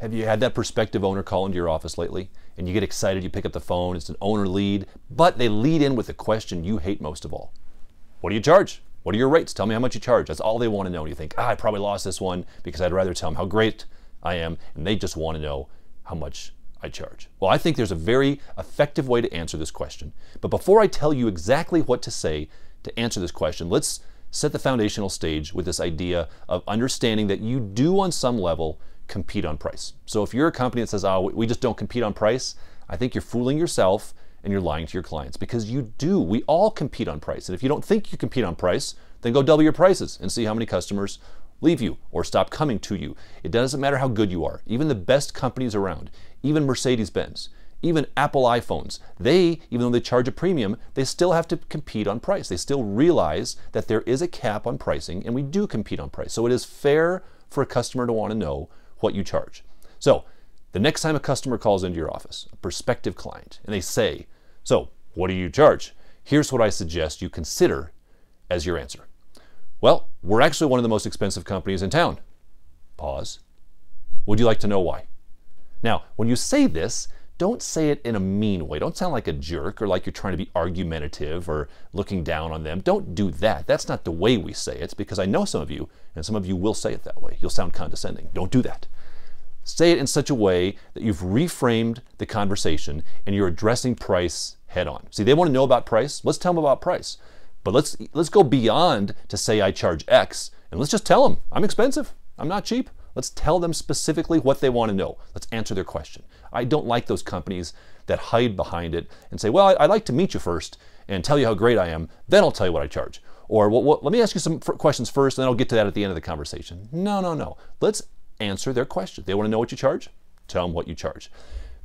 Have you had that prospective owner call into your office lately? And you get excited, you pick up the phone, it's an owner lead, but they lead in with the question you hate most of all. What do you charge? What are your rates? Tell me how much you charge. That's all they want to know. And you think, I probably lost this one because I'd rather tell them how great I am, and they just want to know how much I charge. Well, I think there's a very effective way to answer this question. But before I tell you exactly what to say to answer this question, let's set the foundational stage with this idea of understanding that you do on some level compete on price. So if you're a company that says, oh, we just don't compete on price, I think you're fooling yourself and you're lying to your clients, because you do. We all compete on price. And if you don't think you compete on price, then go double your prices and see how many customers leave you or stop coming to you. It doesn't matter how good you are. Even the best companies around, even Mercedes-Benz, even Apple iPhones, they, even though they charge a premium, they still have to compete on price. They still realize that there is a cap on pricing, and we do compete on price. So it is fair for a customer to want to know what you charge. So the next time a customer calls into your office, a prospective client, and they say, so what do you charge? Here's what I suggest you consider as your answer. Well, we're actually one of the most expensive companies in town. Pause. Would you like to know why? Now, when you say this, don't say it in a mean way. Don't sound like a jerk or like you're trying to be argumentative or looking down on them. Don't do that. That's not the way we say it. It's because I know some of you, and some of you will say it that way. You'll sound condescending. Don't do that. Say it in such a way that you've reframed the conversation and you're addressing price head on. See, they want to know about price. Let's tell them about price. But let's go beyond to say I charge X, and let's just tell them I'm expensive. I'm not cheap. Let's tell them specifically what they want to know. Let's answer their question. I don't like those companies that hide behind it and say, well, I'd like to meet you first and tell you how great I am, then I'll tell you what I charge. Or well, let me ask you some questions first, and then I'll get to that at the end of the conversation. No. Let's answer their question. They want to know what you charge? Tell them what you charge.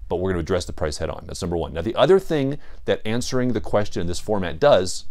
But we're going to address the price head on. That's number one. Now, the other thing that answering the question in this format does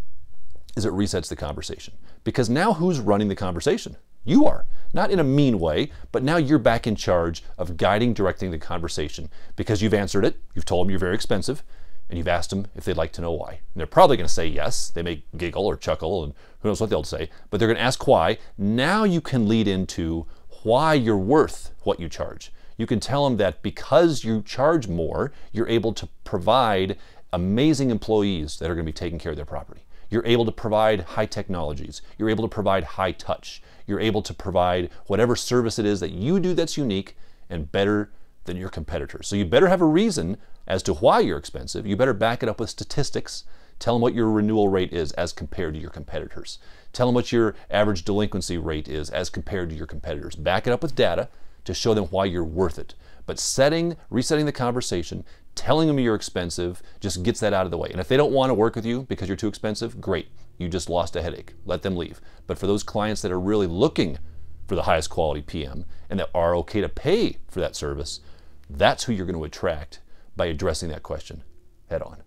is it resets the conversation. Because now who's running the conversation? You are. Not in a mean way, but now you're back in charge of guiding, directing the conversation because you've answered it, you've told them you're very expensive, and you've asked them if they'd like to know why. And they're probably going to say yes. They may giggle or chuckle, and who knows what they'll say, but they're going to ask why. Now you can lead into why you're worth what you charge. You can tell them that because you charge more, you're able to provide amazing employees that are going to be taking care of their property. You're able to provide high technologies. You're able to provide high touch. You're able to provide whatever service it is that you do that's unique and better than your competitors. So you better have a reason as to why you're expensive. You better back it up with statistics. Tell them what your renewal rate is as compared to your competitors. Tell them what your average delinquency rate is as compared to your competitors. Back it up with data to show them why you're worth it. But resetting the conversation, telling them you're expensive just gets that out of the way. And if they don't want to work with you because you're too expensive, great. You just lost a headache. Let them leave. But for those clients that are really looking for the highest quality PM and that are okay to pay for that service, that's who you're going to attract by addressing that question head on.